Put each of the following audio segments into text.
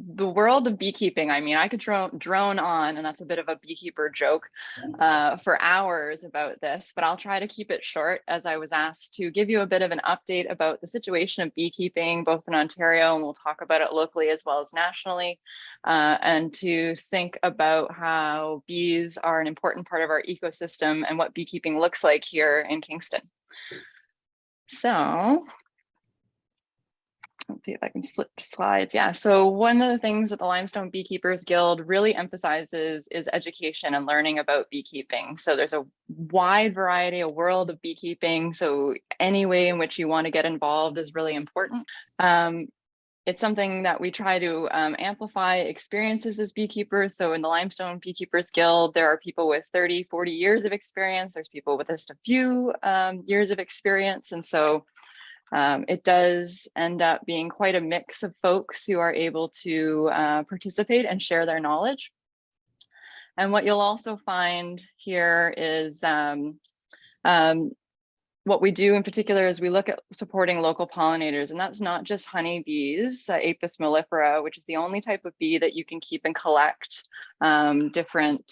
the world of beekeeping, I mean, I could drone on, and that's a bit of a beekeeper joke, for hours about this, but I'll try to keep it short, as I was asked to give you a bit of an update about the situation of beekeeping, both in Ontario, and we'll talk about it locally as well as nationally, and to think about how bees are an important part of our ecosystem and what beekeeping looks like here in Kingston. So let's see if I can flip slides. Yeah, so one of the things that the Limestone Beekeepers Guild really emphasizes is education and learning about beekeeping. So there's a wide variety, a world of beekeeping. So any way in which you want to get involved is really important. It's something that we try to amplify experiences as beekeepers. So in the Limestone Beekeepers Guild, there are people with 30, 40 years of experience. There's people with just a few years of experience. And so it does end up being quite a mix of folks who are able to participate and share their knowledge. And what you'll also find here is what we do in particular is we look at supporting local pollinators, and that's not just honeybees, Apis mellifera, which is the only type of bee that you can keep and collect that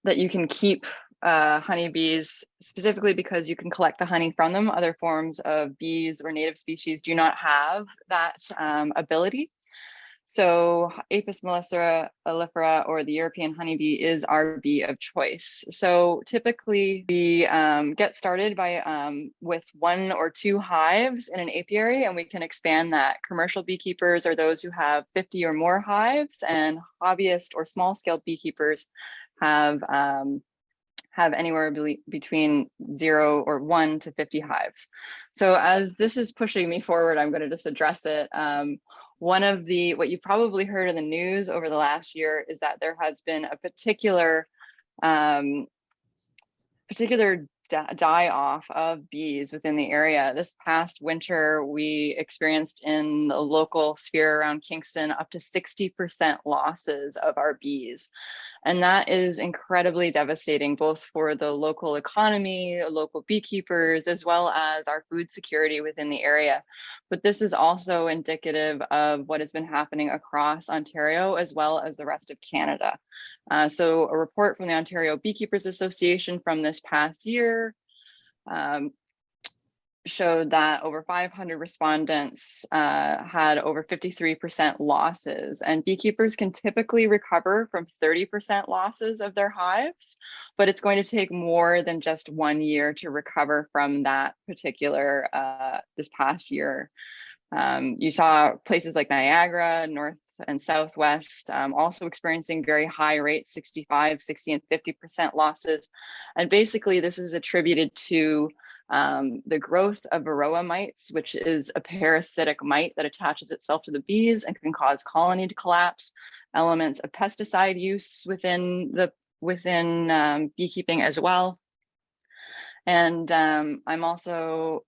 you can keep honeybees, specifically because you can collect the honey from them. Other forms of bees or native species do not have that ability. So Apis mellifera, or the European honeybee, is our bee of choice. So typically we get started by with 1 or 2 hives in an apiary, and we can expand that. Commercial beekeepers are those who have 50 or more hives, and hobbyist or small scale beekeepers have anywhere between 0 or 1 to 50 hives. So as this is pushing me forward, I'm going to just address it. One of what you've probably heard in the news over the last year is that there has been a particular die-off of bees within the area. This past winter, we experienced in the local sphere around Kingston up to 60% losses of our bees. And that is incredibly devastating, both for the local economy, local beekeepers, as well as our food security within the area. But this is also indicative of what has been happening across Ontario, as well as the rest of Canada. So a report from the Ontario Beekeepers Association from this past year showed that over 500 respondents had over 53% losses, and beekeepers can typically recover from 30% losses of their hives, but it's going to take more than just 1 year to recover from that particular this past year. You saw places like Niagara, North and Southwest, also experiencing very high rates, 65, 60, and 50% losses. And basically this is attributed to the growth of varroa mites, which is a parasitic mite that attaches itself to the bees and can cause colony to collapse, elements of pesticide use within beekeeping as well. And I'm also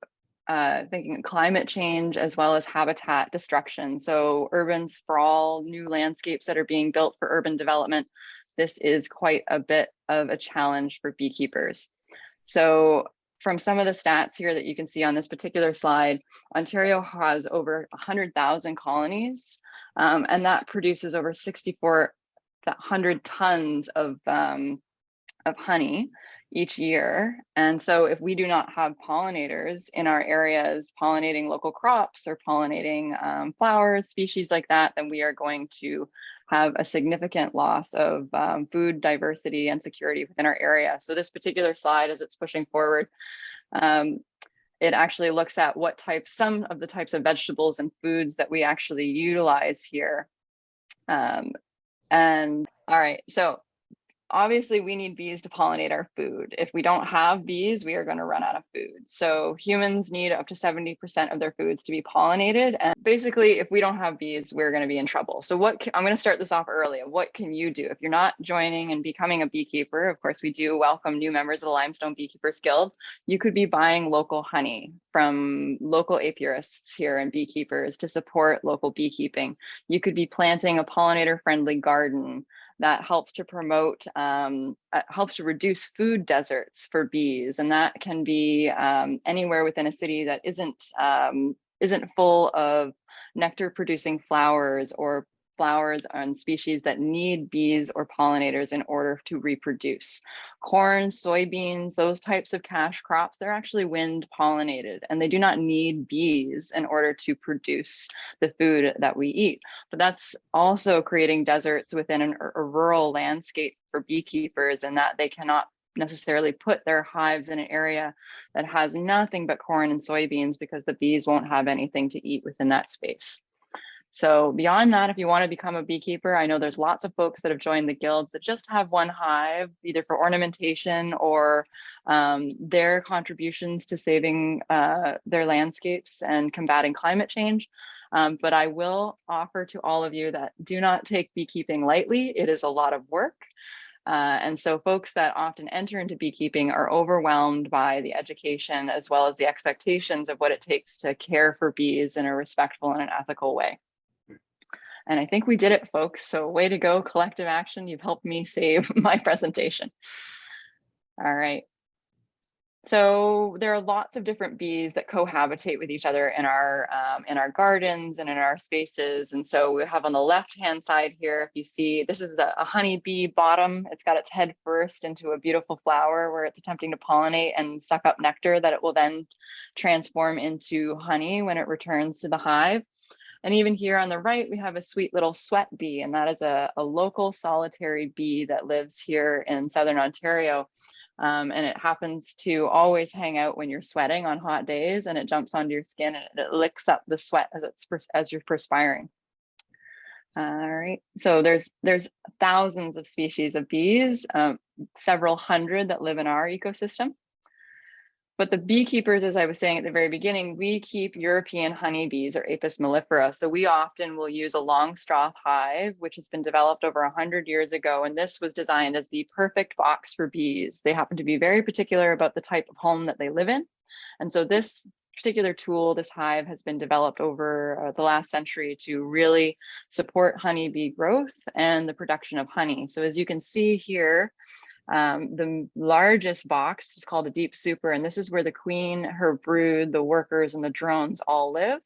thinking climate change as well as habitat destruction. So urban sprawl, new landscapes that are being built for urban development. This is quite a bit of a challenge for beekeepers. So from some of the stats here that you can see on this particular slide, Ontario has over 100,000 colonies, and that produces over 6,400 tons of honey each year. And so if we do not have pollinators in our areas pollinating local crops or pollinating flowers, species like that, then we are going to have a significant loss of food diversity and security within our area. So this particular slide, as it's pushing forward, it actually looks at some of the types of vegetables and foods that we actually utilize here. And all right, so obviously we need bees to pollinate our food. If we don't have bees, we are going to run out of food. So humans need up to 70% of their foods to be pollinated. And basically, if we don't have bees, we're going to be in trouble. So I'm going to start this off early. What can you do? If you're not joining and becoming a beekeeper, of course, we do welcome new members of the Limestone Beekeepers Guild. You could be buying local honey from local apiarists here and beekeepers to support local beekeeping. You could be planting a pollinator-friendly garden that helps to promote, helps to reduce food deserts for bees. And that can be anywhere within a city that isn't isn't full of nectar producing flowers or flowers and species that need bees or pollinators in order to reproduce. Corn, soybeans, those types of cash crops, they're actually wind pollinated and they do not need bees in order to produce the food that we eat. But that's also creating deserts within a rural landscape for beekeepers, in that they cannot necessarily put their hives in an area that has nothing but corn and soybeans because the bees won't have anything to eat within that space. So beyond that, if you want to become a beekeeper, I know there's lots of folks that have joined the guild that just have one hive, either for ornamentation or their contributions to saving their landscapes and combating climate change. But I will offer to all of you that do not take beekeeping lightly. It is a lot of work. And so folks that often enter into beekeeping are overwhelmed by the education as well as the expectations of what it takes to care for bees in a respectful and an ethical way. And I think we did it, folks. So way to go, collective action. You've helped me save my presentation. All right. So there are lots of different bees that cohabitate with each other in our gardens and in our spaces. And so we have on the left-hand side here, if you see, this is a honeybee bottom. It's got its head first into a beautiful flower where it's attempting to pollinate and suck up nectar that it will then transform into honey when it returns to the hive. And even here on the right, we have a sweet little sweat bee, and that is a local solitary bee that lives here in Southern Ontario. And it happens to always hang out when you're sweating on hot days, and it jumps onto your skin and it licks up the sweat as you're perspiring. All right, so there's thousands of species of bees, several hundred that live in our ecosystem. But the beekeepers, as I was saying at the very beginning, we keep European honeybees, or Apis mellifera. So we often will use a long straw hive, which has been developed over 100 years ago. And this was designed as the perfect box for bees. They happen to be very particular about the type of home that they live in. And so this particular tool, this hive, has been developed over the last century to really support honeybee growth and the production of honey. So as you can see here, the largest box is called a deep super, and this is where the queen, her brood, the workers, and the drones all live.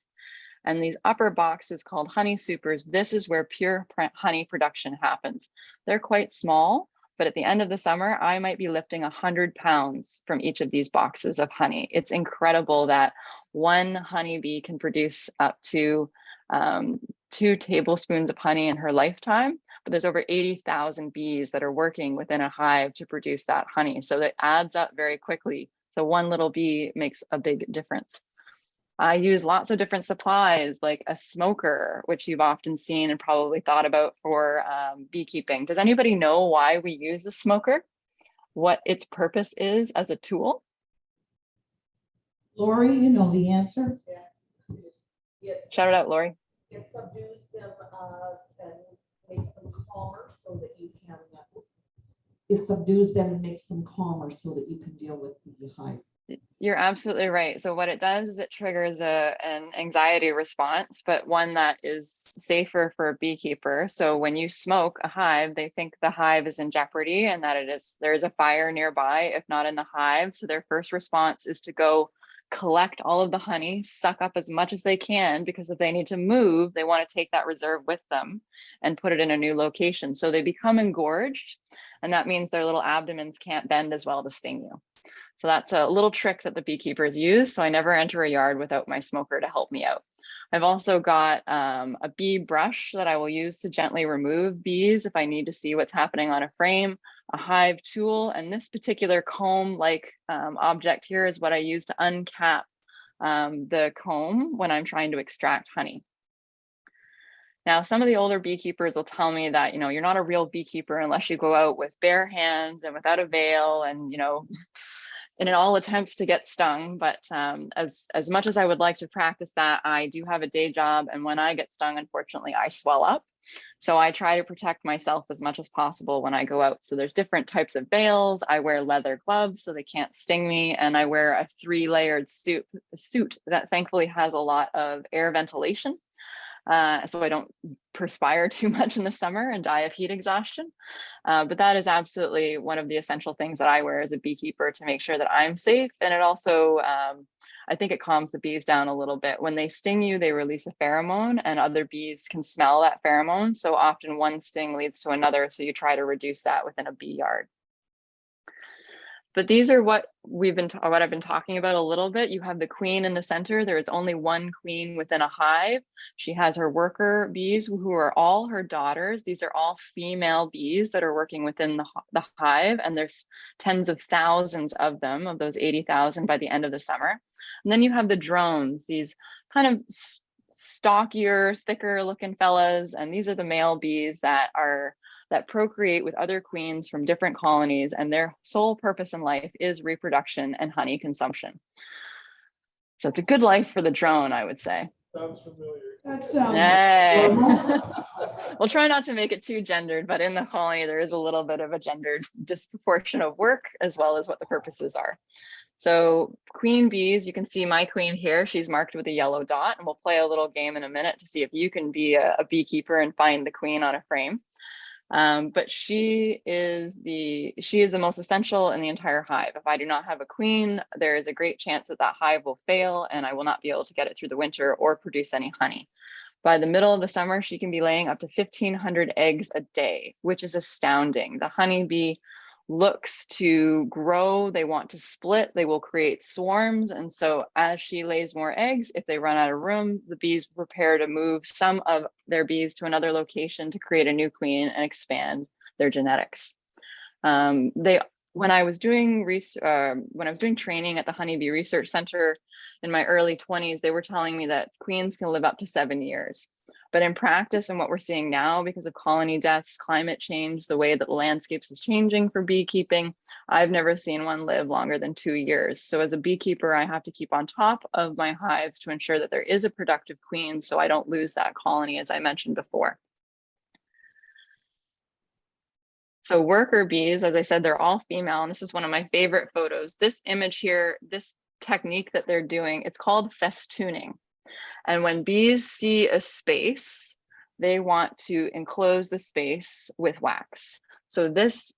And these upper boxes called honey supers, this is where pure honey production happens. They're quite small, but at the end of the summer, I might be lifting 100 pounds from each of these boxes of honey. It's incredible that one honeybee can produce up to 2 tablespoons of honey in her lifetime. But there's over 80,000 bees that are working within a hive to produce that honey. So that adds up very quickly. So one little bee makes a big difference. I use lots of different supplies like a smoker, which you've often seen and probably thought about for beekeeping. Does anybody know why we use a smoker? What its purpose is as a tool? Lori, you know the answer. Yeah. Shout it out, Lori. It subdues them and makes them calmer so that you can. It subdues them and makes them calmer so that you can deal with the hive. You're absolutely right. So what it does is it triggers an anxiety response, but one that is safer for a beekeeper. So when you smoke a hive, they think the hive is in jeopardy and that there is a fire nearby, if not in the hive. So their first response is to go collect all of the honey, suck up as much as they can, because if they need to move, they want to take that reserve with them and put it in a new location. So they become engorged, and that means their little abdomens can't bend as well to sting you. So that's a little trick that the beekeepers use. So I never enter a yard without my smoker to help me out. I've also got a bee brush that I will use to gently remove bees if I need to see what's happening on a frame, a hive tool, and this particular comb-like object here is what I use to uncap the comb when I'm trying to extract honey. Now, some of the older beekeepers will tell me that, you're not a real beekeeper unless you go out with bare hands and without a veil and, in all attempts to get stung. But as much as I would like to practice that, I do have a day job. And when I get stung, unfortunately, I swell up. So I try to protect myself as much as possible when I go out. So there's different types of veils. I wear leather gloves so they can't sting me. And I wear a 3-layered suit that thankfully has a lot of air ventilation. So I don't perspire too much in the summer and die of heat exhaustion. But that is absolutely one of the essential things that I wear as a beekeeper to make sure that I'm safe. And it also, I think it calms the bees down a little bit. When they sting you, they release a pheromone, and other bees can smell that pheromone. So often one sting leads to another. So you try to reduce that within a bee yard. But these are what I've been talking about a little bit. You have the queen in the center. There is only one queen within a hive. She has her worker bees who are all her daughters. These are all female bees that are working within the hive, and there's tens of thousands of them, of those 80,000 by the end of the summer. And then you have the drones, these kind of stockier, thicker looking fellas, and these are the male bees that procreate with other queens from different colonies, and their sole purpose in life is reproduction and honey consumption. So it's a good life for the drone, I would say. Sounds familiar. That sounds. Hey. We'll try not to make it too gendered, but in the colony, there is a little bit of a gendered disproportion of work as well as what the purposes are. So queen bees, you can see my queen here. She's marked with a yellow dot, and we'll play a little game in a minute to see if you can be a beekeeper and find the queen on a frame. But she is the most essential in the entire hive. If I do not have a queen, there is a great chance that that hive will fail and I will not be able to get it through the winter or produce any honey. By the middle of the summer, she can be laying up to 1,500 eggs a day, which is astounding. The honeybee looks to grow, they want to split, they will create swarms. And so as she lays more eggs, if they run out of room, the bees prepare to move some of their bees to another location to create a new queen and expand their genetics. When I was doing training at the Honeybee Research Center in my early 20s, they were telling me that queens can live up to 7 years. But in practice and what we're seeing now, because of colony deaths, climate change, the way that the landscapes is changing for beekeeping, I've never seen one live longer than 2 years. So as a beekeeper, I have to keep on top of my hives to ensure that there is a productive queen so I don't lose that colony, as I mentioned before. So worker bees, as I said, they're all female, and this is one of my favorite photos. This image here, this technique that they're doing, it's called festooning. And when bees see a space, they want to enclose the space with wax. So this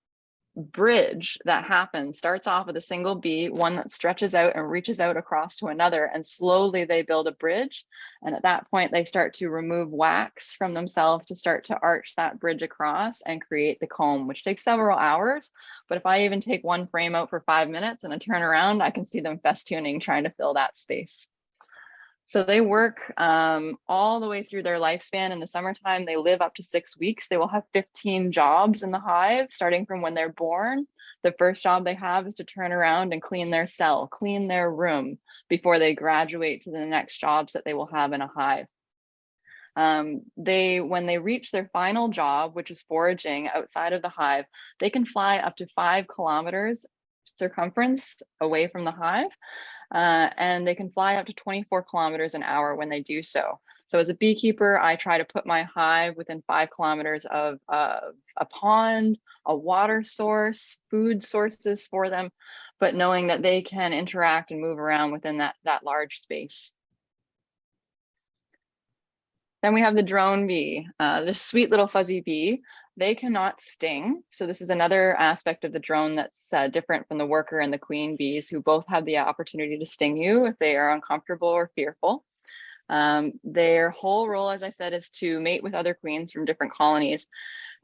bridge that happens starts off with a single bee, one that stretches out and reaches out across to another, and slowly they build a bridge. And at that point, they start to remove wax from themselves to start to arch that bridge across and create the comb, which takes several hours. But if I even take one frame out for 5 minutes and I turn around, I can see them festooning, trying to fill that space. So they work all the way through their lifespan. In the summertime, they live up to 6 weeks. They will have 15 jobs in the hive, starting from when they're born. The first job they have is to turn around and clean their cell, clean their room before they graduate to the next jobs that they will have in a hive. When they reach their final job, which is foraging outside of the hive, they can fly up to 5 kilometers circumference away from the hive. And they can fly up to 24 kilometers an hour when they do so. So as a beekeeper, I try to put my hive within 5 kilometers of a pond, a water source, food sources for them, but knowing that they can interact and move around within that large space. Then we have the drone bee, this sweet little fuzzy bee. They cannot sting. So this is another aspect of the drone that's different from the worker and the queen bees, who both have the opportunity to sting you if they are uncomfortable or fearful. Their whole role, as I said, is to mate with other queens from different colonies,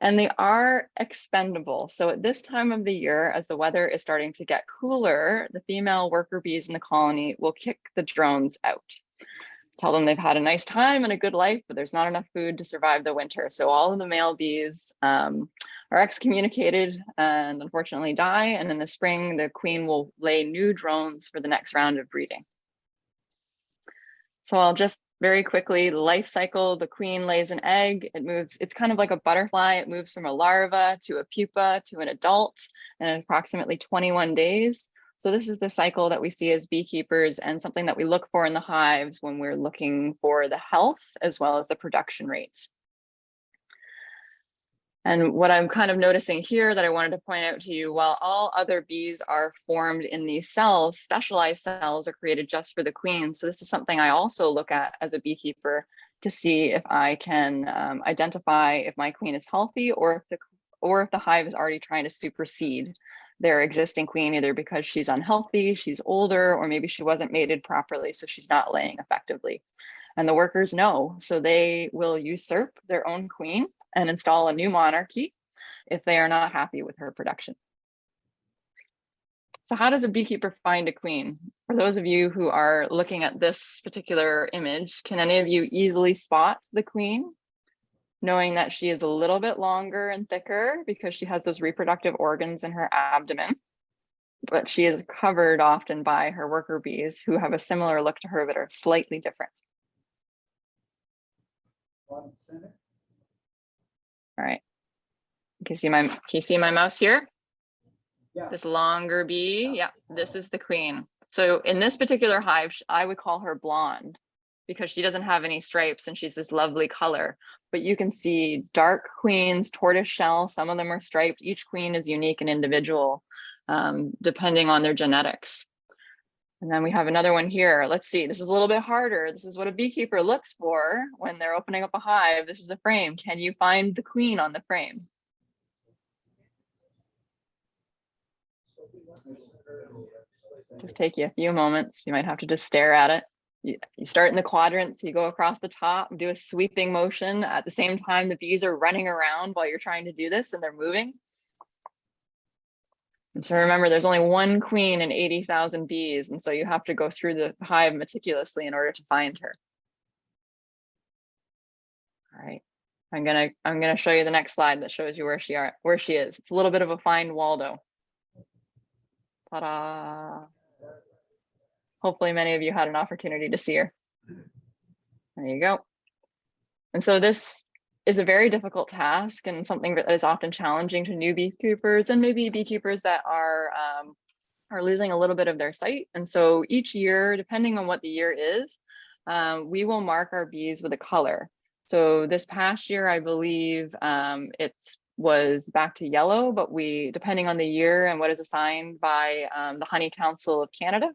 and they are expendable. So at this time of the year, as the weather is starting to get cooler, the female worker bees in the colony will kick the drones out. Tell them they've had a nice time and a good life, but there's not enough food to survive the winter. So all of the male bees are excommunicated and unfortunately die. And in the spring, the queen will lay new drones for the next round of breeding. So I'll just very quickly, life cycle, the queen lays an egg, it moves, it's kind of like a butterfly. It moves from a larva to a pupa to an adult in approximately 21 days. So this is the cycle that we see as beekeepers and something that we look for in the hives when we're looking for the health as well as the production rates. And what I'm kind of noticing here that I wanted to point out to you, while all other bees are formed in these cells, specialized cells are created just for the queen. So this is something I also look at as a beekeeper to see if I can identify if my queen is healthy or if the hive is already trying to supersede their existing queen, either because she's unhealthy, she's older, or maybe she wasn't mated properly, so she's not laying effectively. And the workers know, so they will usurp their own queen and install a new monarchy if they are not happy with her production. So how does a beekeeper find a queen? For those of you who are looking at this particular image, can any of you easily spot the queen, knowing that she is a little bit longer and thicker because she has those reproductive organs in her abdomen, but she is covered often by her worker bees who have a similar look to her but are slightly different? All right. Can you see my mouse here? Yeah. This longer bee, yeah, this is the queen. So in this particular hive, I would call her blonde because she doesn't have any stripes and she's this lovely color. But you can see dark queens, tortoise shell, some of them are striped. Each queen is unique and individual, depending on their genetics. And then we have another one here. Let's see, this is a little bit harder. This is what a beekeeper looks for when they're opening up a hive. This is a frame. Can you find the queen on the frame? Just take you a few moments. You might have to just stare at it. You start in the quadrants, you go across the top, do a sweeping motion. At the same time, the bees are running around while you're trying to do this and they're moving. And so remember, there's only one queen in 80,000 bees. And so you have to go through the hive meticulously in order to find her. All right, I'm gonna show you the next slide that shows you where she is. It's a little bit of a find Waldo. Ta-da. Hopefully many of you had an opportunity to see her. There you go. And so this is a very difficult task and something that is often challenging to new beekeepers and maybe beekeepers that are losing a little bit of their sight. And so each year, depending on what the year is, we will mark our bees with a color. So this past year, I believe it was back to yellow, but depending on the year and what is assigned by the Honey Council of Canada,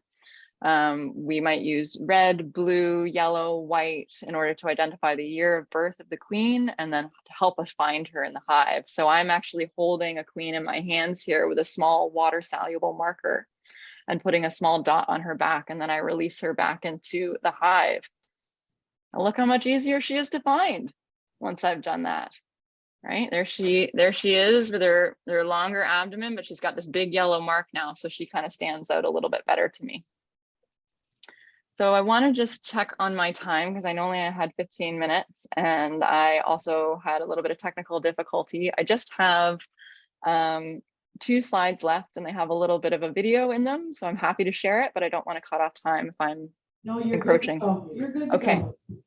we might use red, blue, yellow, white in order to identify the year of birth of the queen and then to help us find her in the hive. So I'm actually holding a queen in my hands here with a small water-soluble marker and putting a small dot on her back, and then I release her back into the hive. And look how much easier she is to find once I've done that. Right, there she is with her longer abdomen, but she's got this big yellow mark now, so she kind of stands out a little bit better to me. So I want to just check on my time because I only had 15 minutes and I also had a little bit of technical difficulty. I just have 2 slides left and they have a little bit of a video in them. So I'm happy to share it, but I don't want to cut off time if I'm encroaching. You're good. Okay,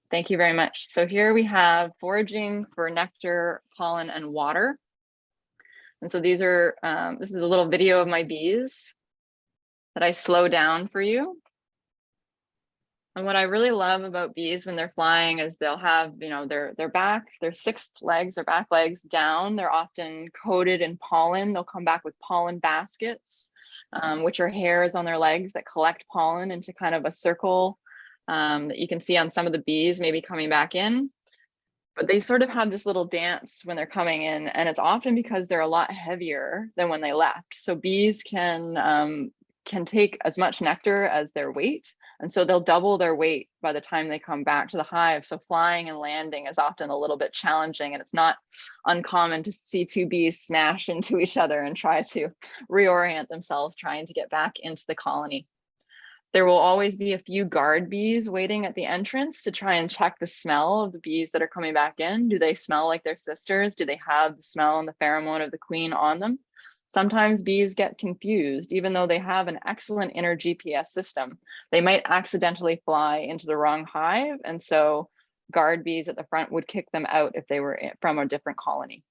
thank you very much. So here we have foraging for nectar, pollen, and water. And so these are, this is a little video of my bees that I slow down for you. And what I really love about bees when they're flying is they'll have, their back, their 6 legs or back legs down. They're often coated in pollen. They'll come back with pollen baskets, which are hairs on their legs that collect pollen into kind of a circle that you can see on some of the bees maybe coming back in. But they sort of have this little dance when they're coming in, and it's often because they're a lot heavier than when they left. So bees can take as much nectar as their weight. And so they'll double their weight by the time they come back to the hive. So flying and landing is often a little bit challenging, and it's not uncommon to see 2 bees smash into each other and try to reorient themselves, trying to get back into the colony. There will always be a few guard bees waiting at the entrance to try and check the smell of the bees that are coming back in. Do they smell like their sisters? Do they have the smell and the pheromone of the queen on them? Sometimes bees get confused, even though they have an excellent inner GPS system. They might accidentally fly into the wrong hive, and so guard bees at the front would kick them out if they were from a different colony.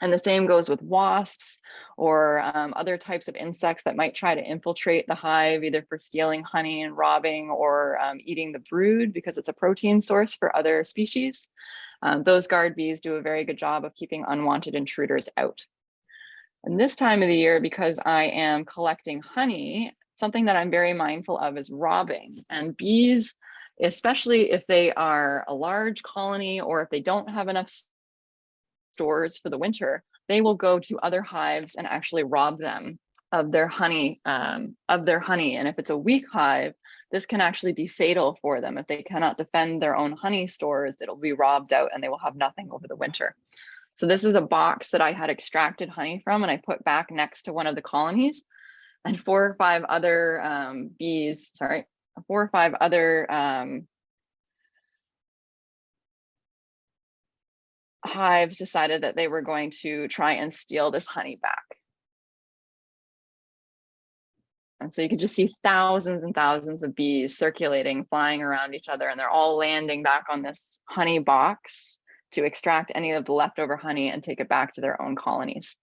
And the same goes with wasps or other types of insects that might try to infiltrate the hive, either for stealing honey and robbing or eating the brood because it's a protein source for other species. Those guard bees do a very good job of keeping unwanted intruders out. And this time of the year, because I am collecting honey, something that I'm very mindful of is robbing. And bees, especially if they are a large colony or if they don't have enough stores for the winter, they will go to other hives and actually rob them of their honey. And if it's a weak hive, this can actually be fatal for them. If they cannot defend their own honey stores, it'll be robbed out and they will have nothing over the winter. So this is a box that I had extracted honey from and I put back next to one of the colonies, and 4 or 5 other hives decided that they were going to try and steal this honey back. And so you can just see thousands and thousands of bees circulating, flying around each other, and they're all landing back on this honey box to extract any of the leftover honey and take it back to their own colonies.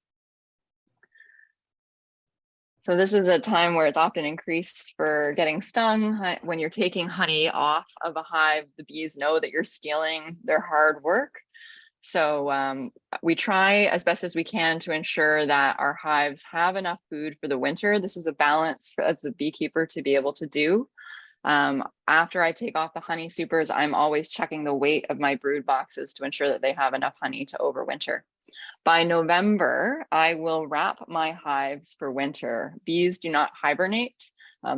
So this is a time where it's often increased for getting stung. When you're taking honey off of a hive, the bees know that you're stealing their hard work. So we try as best as we can to ensure that our hives have enough food for the winter. This is a balance as the beekeeper to be able to do. After I take off the honey supers, I'm always checking the weight of my brood boxes to ensure that they have enough honey to overwinter. By November, I will wrap my hives for winter. Bees do not hibernate.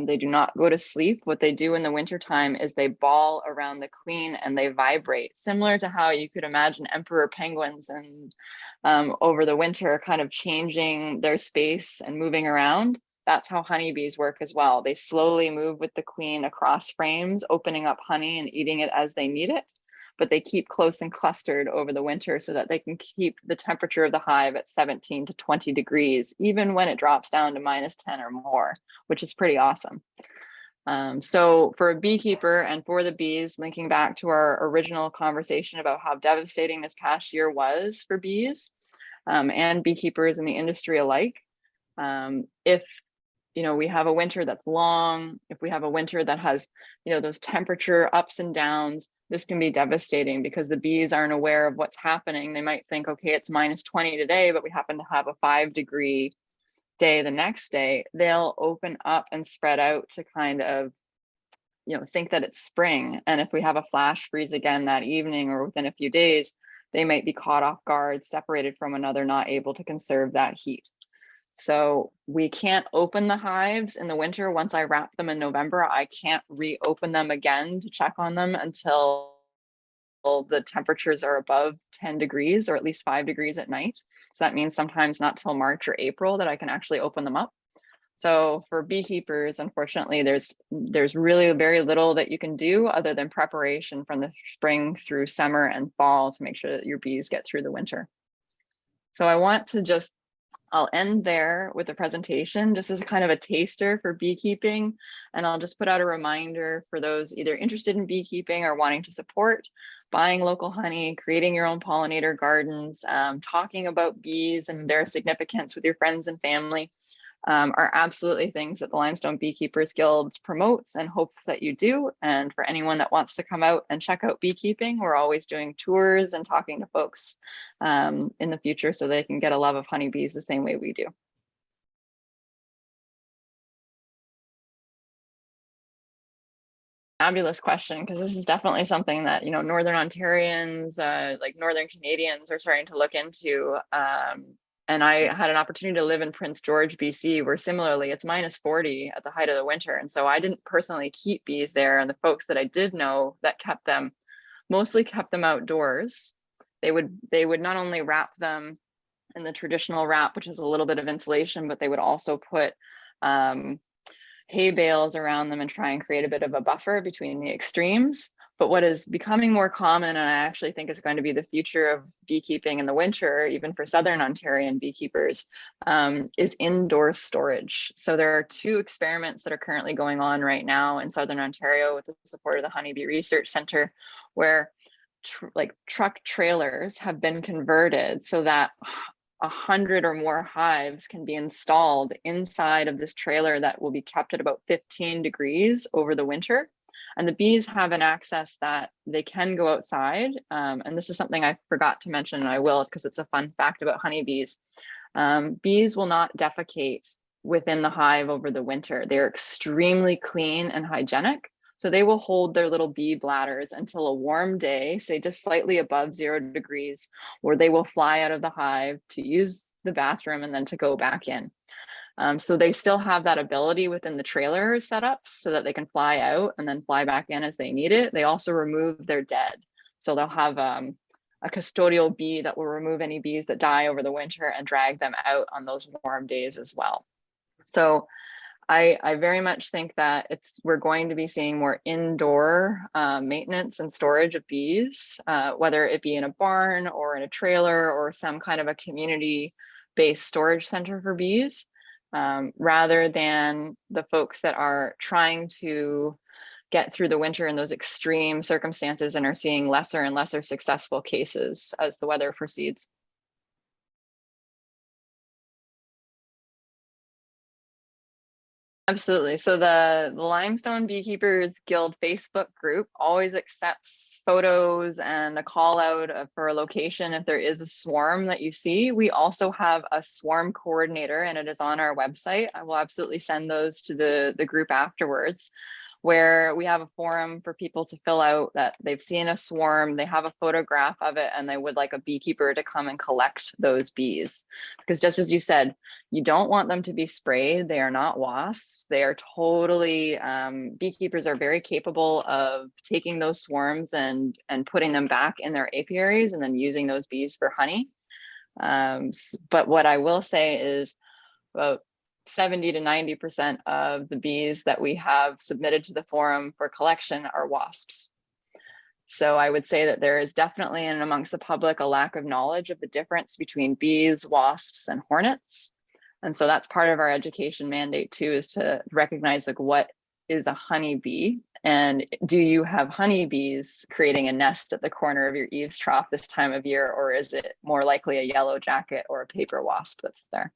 They do not go to sleep. What they do in the wintertime is they ball around the queen and they vibrate, similar to how you could imagine emperor penguins and over the winter kind of changing their space and moving around. That's how honeybees work as well. They slowly move with the queen across frames, opening up honey and eating it as they need it. But they keep close and clustered over the winter so that they can keep the temperature of the hive at 17 to 20 degrees, even when it drops down to -10 or more, which is pretty awesome. So for a beekeeper and for the bees, linking back to our original conversation about how devastating this past year was for bees and beekeepers in the industry alike, if we have a winter that's long, if we have a winter that has, those temperature ups and downs, this can be devastating because the bees aren't aware of what's happening. They might think, okay, it's -20 today, but we happen to have a 5-degree day the next day. They'll open up and spread out to kind of, think that it's spring. And if we have a flash freeze again that evening or within a few days, they might be caught off guard, separated from another, not able to conserve that heat. So we can't open the hives in the winter. Once I wrap them in November, I can't reopen them again to check on them until the temperatures are above 10 degrees or at least 5 degrees at night. So that means sometimes not till March or April that I can actually open them up. So for beekeepers, unfortunately, there's really very little that you can do other than preparation from the spring through summer and fall to make sure that your bees get through the winter. So I'll end there with the presentation, just as kind of a taster for beekeeping. And I'll just put out a reminder for those either interested in beekeeping or wanting to support buying local honey, creating your own pollinator gardens, talking about bees and their significance with your friends and family. Are absolutely things that the Limestone Beekeepers Guild promotes and hopes that you do. And for anyone that wants to come out and check out beekeeping, we're always doing tours and talking to folks in the future so they can get a love of honeybees the same way we do. Fabulous question, because this is definitely something that Northern Ontarians, like Northern Canadians, are starting to look into. And I had an opportunity to live in Prince George, BC, where similarly it's -40 at the height of the winter. And so I didn't personally keep bees there. And the folks that I did know that kept them, mostly kept them outdoors. They would not only wrap them in the traditional wrap, which is a little bit of insulation, but they would also put hay bales around them and try and create a bit of a buffer between the extremes. But what is becoming more common, and I actually think is going to be the future of beekeeping in the winter, even for Southern Ontarian beekeepers, is indoor storage. So there are 2 experiments that are currently going on right now in Southern Ontario with the support of the Honeybee Research Centre, where truck trailers have been converted so that 100 or more hives can be installed inside of this trailer that will be kept at about 15 degrees over the winter. And the bees have an access that they can go outside. And this is something I forgot to mention, and I will because it's a fun fact about honeybees. Bees will not defecate within the hive over the winter. They're extremely clean and hygienic. So they will hold their little bee bladders until a warm day, say just slightly above 0 degrees, where they will fly out of the hive to use the bathroom and then to go back in. So they still have that ability within the trailer setups so that they can fly out and then fly back in as they need it. They also remove their dead. So they'll have a custodial bee that will remove any bees that die over the winter and drag them out on those warm days as well. So I very much think that we're going to be seeing more indoor maintenance and storage of bees, whether it be in a barn or in a trailer or some kind of a community-based storage center for bees, rather than the folks that are trying to get through the winter in those extreme circumstances and are seeing lesser and lesser successful cases as the weather proceeds. Absolutely. So the Limestone Beekeepers Guild Facebook group always accepts photos and a call out for a location if there is a swarm that you see. We also have a swarm coordinator, and it is on our website. I will absolutely send those to the group afterwards, where we have a forum for people to fill out that they've seen a swarm, they have a photograph of it, and they would like a beekeeper to come and collect those bees. Because just as you said, you don't want them to be sprayed. They are not wasps. They are totally, beekeepers are very capable of taking those swarms and putting them back in their apiaries and then using those bees for honey. But what I will say is about 70 to 90% of the bees that we have submitted to the forum for collection are wasps. So I would say that there is definitely in amongst the public a lack of knowledge of the difference between bees, wasps, and hornets. And so that's part of our education mandate too, is to recognize like what is a honeybee, and do you have honeybees creating a nest at the corner of your eaves trough this time of year, or is it more likely a yellow jacket or a paper wasp that's there?